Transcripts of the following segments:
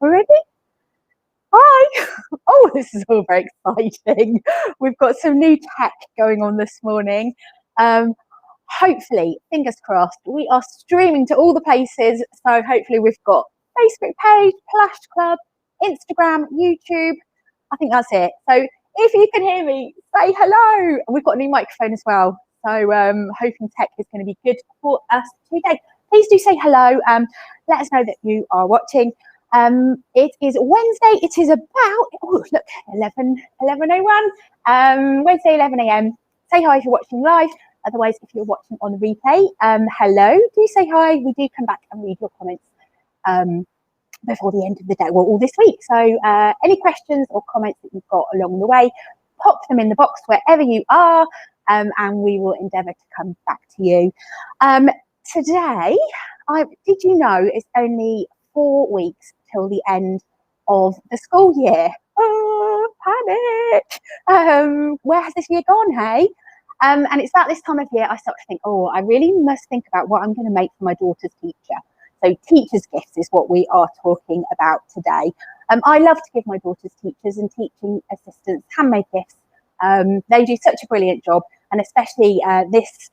Already? Hi! Oh, this is all very exciting. We've got some new tech going on this morning. Um, Hopefully, fingers crossed, we are streaming to all the places. So hopefully we've got Facebook page, Plash Club, Instagram, YouTube. I think that's it. So if you can hear me, say hello. And we've got a new microphone as well. So hoping tech is going to be good for us today. Please do say hello. Let us know that you are watching. It is Wednesday. It is about, oh, look, 11:01. Wednesday, 11 a.m. Say hi if you're watching live. Otherwise, if you're watching on the replay, hello, do say hi. We do come back and read your comments before the end of the day, well, all this week. So any questions or comments that you've got along the way, pop them in the box wherever you are, and we will endeavour to come back to you. Today, did you know it's only 4 weeks till the end of the school year? Oh, panic! Where has this year gone, hey? And it's about this time of year I start to think, oh, I really must think about what I'm going to make for my daughter's teacher. So teachers' gifts is what we are talking about today. I love to give my daughter's teachers and teaching assistants handmade gifts. They do such a brilliant job, and especially this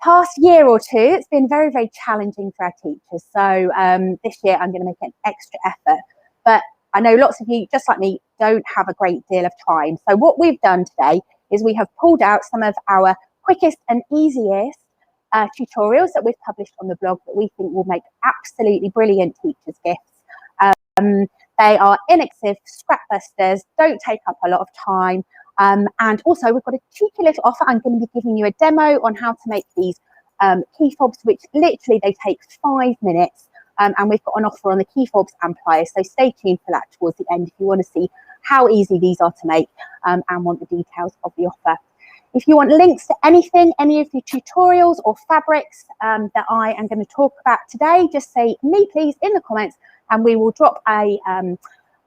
past year or two, it's been very, very challenging for our teachers. So this year I'm going to make an extra effort. But I know lots of you, just like me, don't have a great deal of time. So what we've done today is we have pulled out some of our quickest and easiest tutorials that we've published on the blog that we think will make absolutely brilliant teachers' gifts. They are inexpensive scrap busters, don't take up a lot of time. And also we've got a cheeky little offer. I'm going to be giving you a demo on how to make these key fobs, which literally they take 5 minutes. And we've got an offer on the key fobs and pliers. So stay tuned for that towards the end if you want to see how easy these are to make and want the details of the offer. If you want links to anything, any of the tutorials or fabrics that I am going to talk about today, just say me please in the comments and we will drop a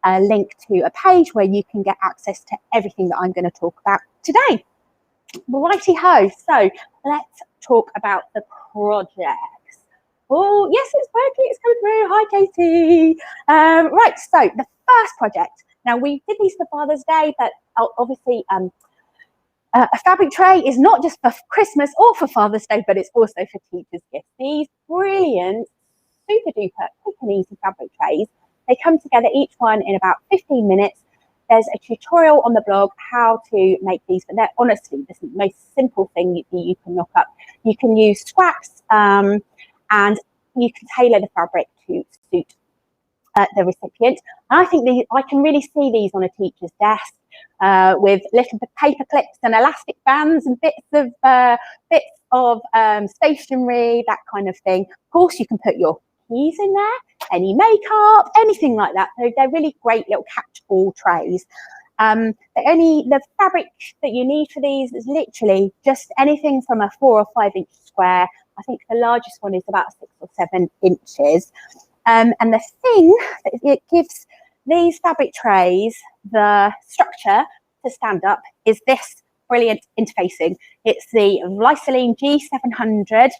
link to a page where you can get access to everything that I'm going to talk about today. Righty ho, so let's talk about the projects. Oh, yes, it's working, it's coming through. Hi, Katie. Right, so the first project. Now, we did these for Father's Day, but obviously a fabric tray is not just for Christmas or for Father's Day, but it's also for teachers' gifts. These brilliant, super duper quick and easy fabric trays, they come together each one in about 15 minutes. There's a tutorial on the blog how to make these, but they're honestly the most simple thing you can knock up. You can use scraps and you can tailor the fabric to suit the recipient. And I think I can really see these on a teacher's desk with little paper clips and elastic bands and bits of stationery, that kind of thing. Of course, you can put your keys in there, any makeup, anything like that. So they're really great little catch-all trays. The fabric that you need for these is literally just anything from a 4 or 5 inch square. I think the largest one is about 6 or 7 inches. And the thing that it gives these fabric trays the structure to stand up is this brilliant interfacing. It's the Vlisolene G700.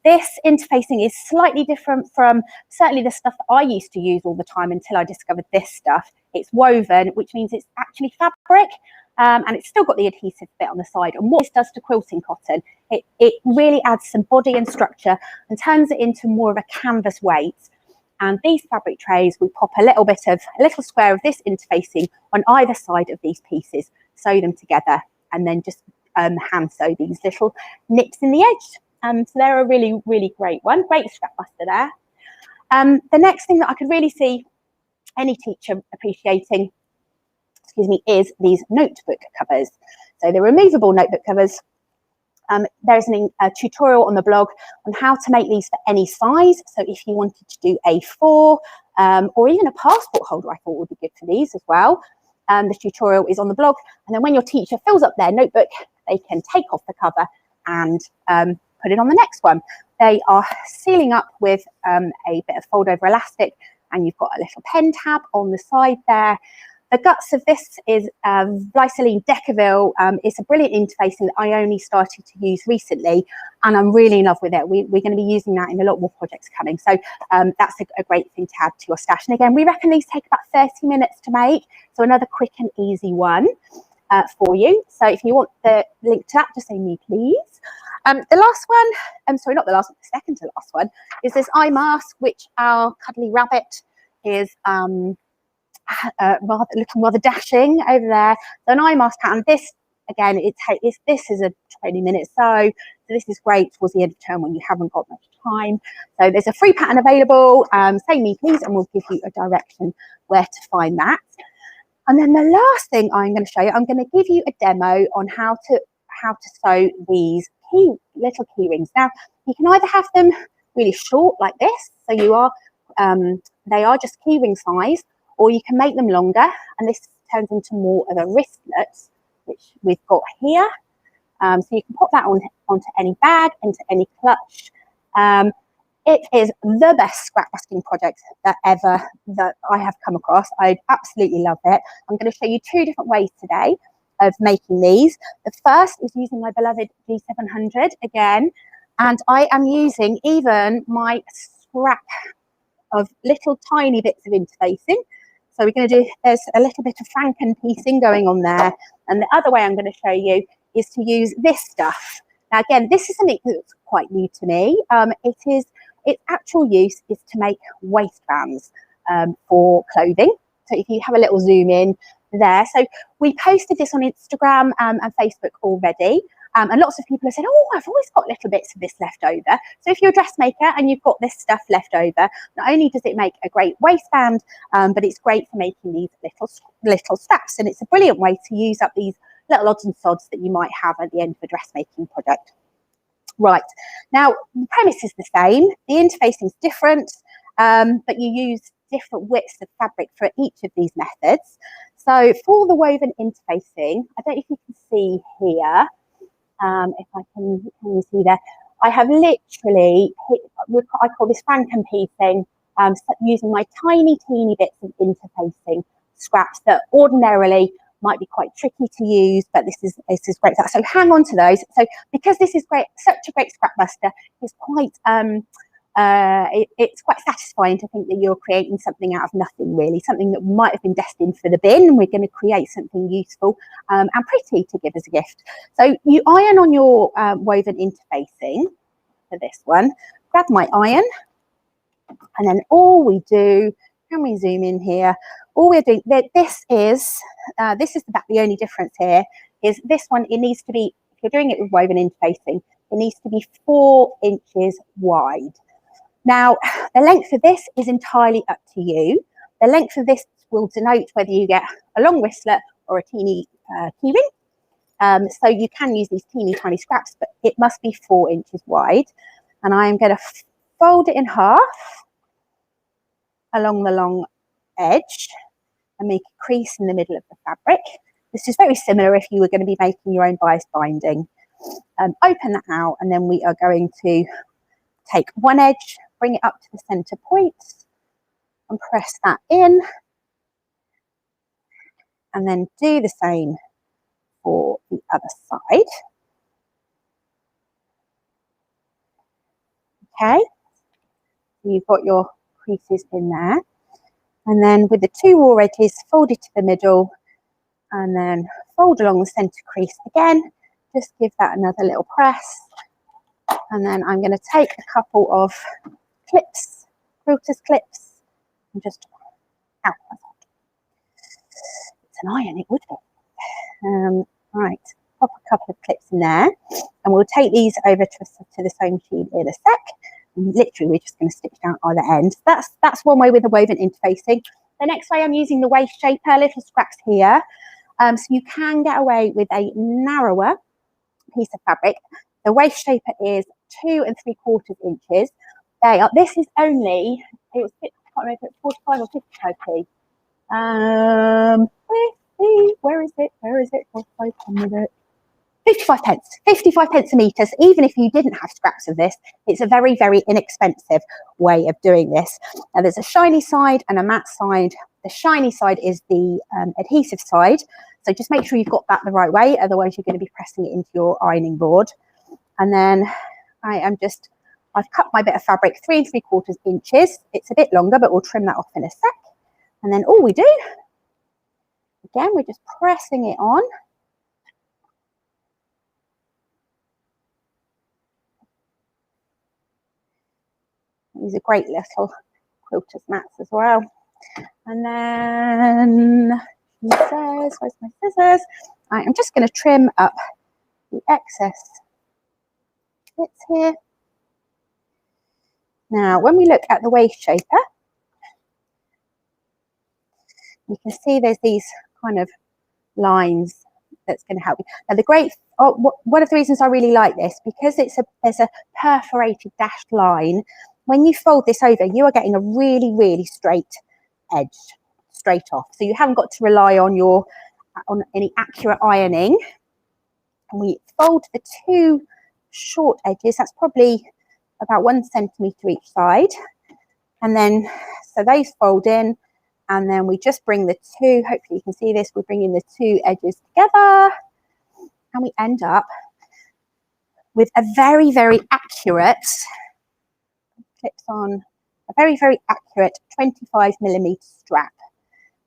This interfacing is slightly different from certainly the stuff that I used to use all the time until I discovered this stuff. It's woven, which means it's actually fabric, and it's still got the adhesive bit on the side. And what this does to quilting cotton, it really adds some body and structure and turns it into more of a canvas weight. And these fabric trays, we pop a little square of this interfacing on either side of these pieces, sew them together, and then just hand sew these little nips in the edge. So they're a really, really great one. Great strap buster there. The next thing that I could really see any teacher appreciating, is these notebook covers. So the removable notebook covers. There's a tutorial on the blog on how to make these for any size. So if you wanted to do A4 or even a passport holder, I thought would be good for these as well. The tutorial is on the blog. And then when your teacher fills up their notebook, they can take off the cover and put it on the next one. They are sealing up with a bit of fold over elastic, and you've got a little pen tab on the side there. The guts of this is Glyceline Decaville. It's a brilliant interfacing that I only started to use recently, and I'm really in love with it. We're going to be using that in a lot more projects coming. So that's a great thing to add to your stash. And again, we reckon these take about 30 minutes to make. So another quick and easy one for you. So if you want the link to that, just say me, please. The last one, sorry, not the last one, the second to last one, is this eye mask, which our cuddly rabbit is looking rather dashing over there. So an eye mask pattern. This again, this is a 20-minute sew. So this is great towards the end of term when you haven't got much time. So there's a free pattern available. Say me please, and we'll give you a direction where to find that. And then the last thing I'm going to show you, I'm going to give you a demo on how to sew these little key rings. Now you can either have them really short like this, so you are they are just key ring size, or you can make them longer, and this turns into more of a wristlet, which we've got here. So you can pop that onto any bag, into any clutch. It is the best scrap busting project that I have come across. I absolutely love it. I'm going to show you 2 different ways today of making these. The first is using my beloved G700 again, and I am using even my scrap of little tiny bits of interfacing. So we're going to do, there's a little bit of Franken piecing going on there. And the other way I'm going to show you is to use this stuff. Now, again, this is something that's quite new to me. Its actual use is to make waistbands for clothing. So if you have a little zoom in there. So we posted this on Instagram and Facebook already. And lots of people have said, oh, I've always got little bits of this left over. So if you're a dressmaker and you've got this stuff left over, not only does it make a great waistband, but it's great for making these little straps. And it's a brilliant way to use up these little odds and sods that you might have at the end of a dressmaking project. Right, now the premise is the same. The interfacing is different, but you use different widths of fabric for each of these methods. So for the woven interfacing, I don't know if you can see here, if I can you see there, I have literally, I call this Franken piecing, using my tiny, teeny bits of interfacing scraps that ordinarily might be quite tricky to use, but this is great. So hang on to those. So because this is great, such a great scrap buster, it's quite it's quite satisfying to think that you're creating something out of nothing, really, something that might have been destined for the bin, and we're going to create something useful and pretty to give as a gift. So you iron on your woven interfacing for this one. Grab my iron, and then all we do, can we zoom in here? All we're doing, this is the only difference here is this one, it needs to be, if you're doing it with woven interfacing, it needs to be 4 inches wide. Now, the length of this is entirely up to you. The length of this will denote whether you get a long wristlet or a teeny key ring. So you can use these teeny tiny scraps, but it must be 4 inches wide. And I am going to fold it in half along the long edge and make a crease in the middle of the fabric. This is very similar if you were going to be making your own bias binding. Open that out, and then we are going to take one edge, bring it up to the center point, and press that in, and then do the same for the other side. Okay, so you've got your creases in there, and then with the 2 raw edges, fold it to the middle, and then fold along the center crease again. Just give that another little press, and then I'm going to take a couple of clips, quilters clips, and just it's an iron, it would be. Right, pop a couple of clips in there, and we'll take these over to the sewing machine in a sec. And literally, we're just going to stitch down either end. That's one way with the woven interfacing. The next way, I'm using the waist shaper, little scraps here, so you can get away with a narrower piece of fabric. The waist shaper is 2 3/4 inches. This is only, I can't remember if it's 45 or 55p. Where is it? 55 pence. 55 pence a metre. So even if you didn't have scraps of this, it's a very, very inexpensive way of doing this. Now there's a shiny side and a matte side. the shiny side is the adhesive side. So just make sure you've got that the right way, otherwise you're going to be pressing it into your ironing board. And then I've cut my bit of fabric 3 3/4 inches. It's a bit longer, but we'll trim that off in a sec. And then all we do, again, we're just pressing it on. These are great little quilters mats as well. And then scissors, where's my scissors? I'm just going to trim up the excess bits here. Now, when we look at the waist shaper, you can see there's these kind of lines that's going to help you. Now, one of the reasons I really like this, because there's a perforated dashed line. When you fold this over, you are getting a really, really straight edge, straight off. So you haven't got to rely on any accurate ironing. And we fold the 2 short edges. That's probably about 1 centimetre each side. And then, so those fold in, and then we just bring the 2, hopefully you can see this, we're bringing the 2 edges together, and we end up with a very, very accurate, clips on, a very, very accurate 25mm strap.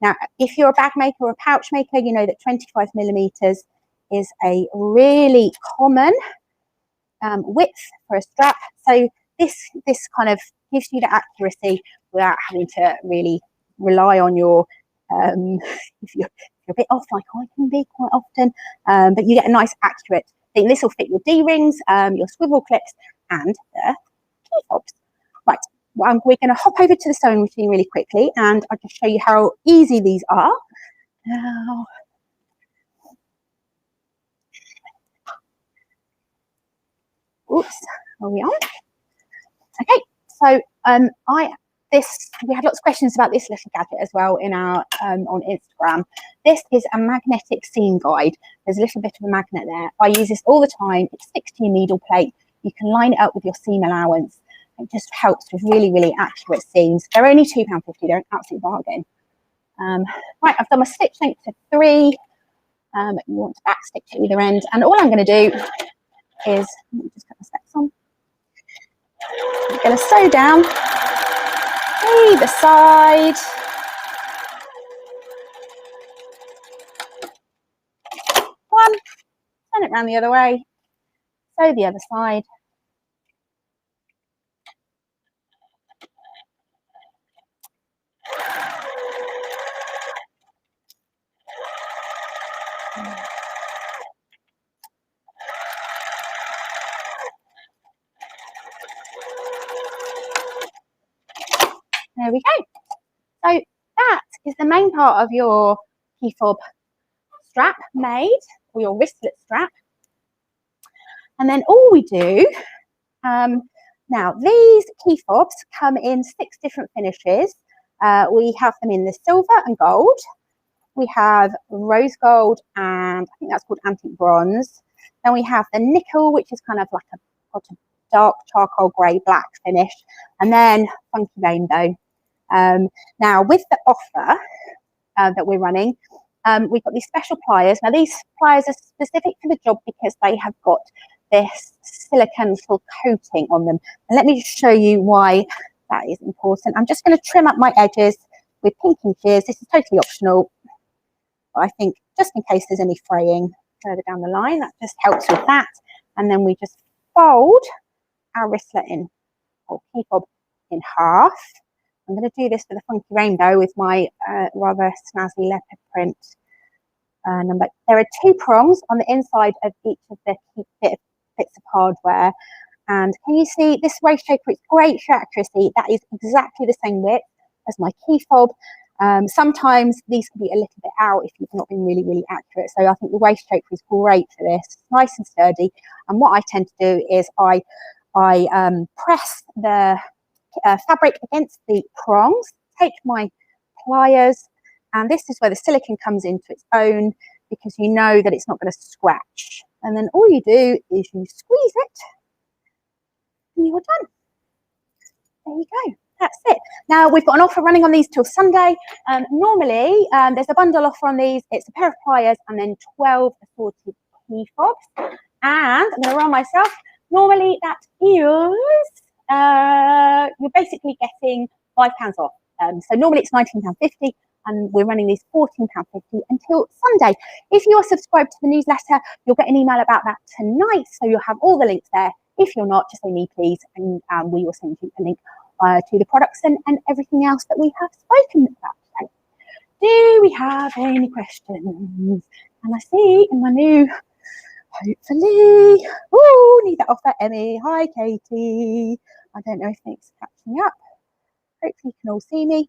Now, if you're a bag maker or a pouch maker, you know that 25mm is a really common width for a strap. So this kind of gives you the accuracy without having to really rely on your, if you're a bit off, like I can be quite often, but you get a nice accurate thing. This will fit your D-rings, your swivel clips, and the key fobs. Right, well, we're going to hop over to the sewing machine really quickly, and I'll just show you how easy these are. Now, oops, are we on? Okay, so we had lots of questions about this little gadget as well in our on Instagram. This is a magnetic seam guide. There's a little bit of a magnet there. I use this all the time. It's 16 needle plate. You can line it up with your seam allowance. It just helps with really, really accurate seams. They're only £2.50. They're an absolute bargain. Right, I've done my stitch length to 3. You want to back stitch at either end. And all I'm going to do is, let me just put my specs on. I'm going to sew down either side. One, turn it around the other way, sew the other side. There we go. So that is the main part of your key fob strap made, or your wristlet strap. And then all we do, now these key fobs come in 6 different finishes. We have them in the silver and gold. We have rose gold, and I think that's called antique bronze. Then we have the nickel, which is kind of like a dark charcoal grey black finish, and then funky rainbow. Now with the offer that we're running, we've got these special pliers. Now these pliers are specific for the job because they have got this silicone full coating on them. And let me just show you why that is important. I'm just going to trim up my edges with pinking shears. This is totally optional, but I think just in case there's any fraying further down the line, that just helps with that. And then we just fold our wristlet in, or key fob in half. I'm going to do this with a funky rainbow with my rather snazzy leopard print number. There are 2 prongs on the inside of each of the bits of hardware. And can you see this waist shaper? It's great for accuracy. That is exactly the same width as my key fob. Sometimes these can be a little bit out if you've not been really, really accurate. So I think the waist shaper is great for this. It's nice and sturdy. And what I tend to do is I press the fabric against the prongs, take my pliers, and this is where the silicone comes into its own, because you know that it's not going to scratch. And then all you do is you squeeze it and you're done. There you go. That's it. Now we've got an offer running on these till Sunday. Normally there's a bundle offer on these. It's a pair of pliers and then 12 assorted key fobs. And I'm going to run myself. Normally that is, you're basically getting £5 off. So normally it's £19.50 and we're running these £14.50 until Sunday. If you are subscribed to the newsletter, you'll get an email about that tonight. So you'll have all the links there. If you're not, just say me please, and we will send you a link to the products and everything else that we have spoken about today. Do we have any questions? And I see in my new, hopefully, oh, need that offer, Emmy. Hi, Katie. I don't know if it's catching up. Hopefully you can all see me.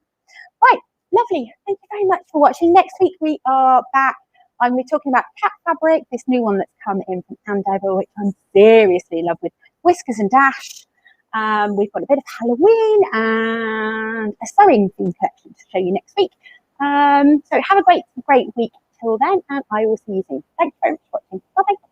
Right, lovely. Thank you very much for watching. Next week we are back. We're talking about cat fabric, this new one that's come in from Andover, which I'm seriously in love with. Whiskers and Dash. We've got a bit of Halloween and a sewing theme collection to show you next week. So have a great week till then, and I will see you soon. Thanks very much for watching. Bye bye.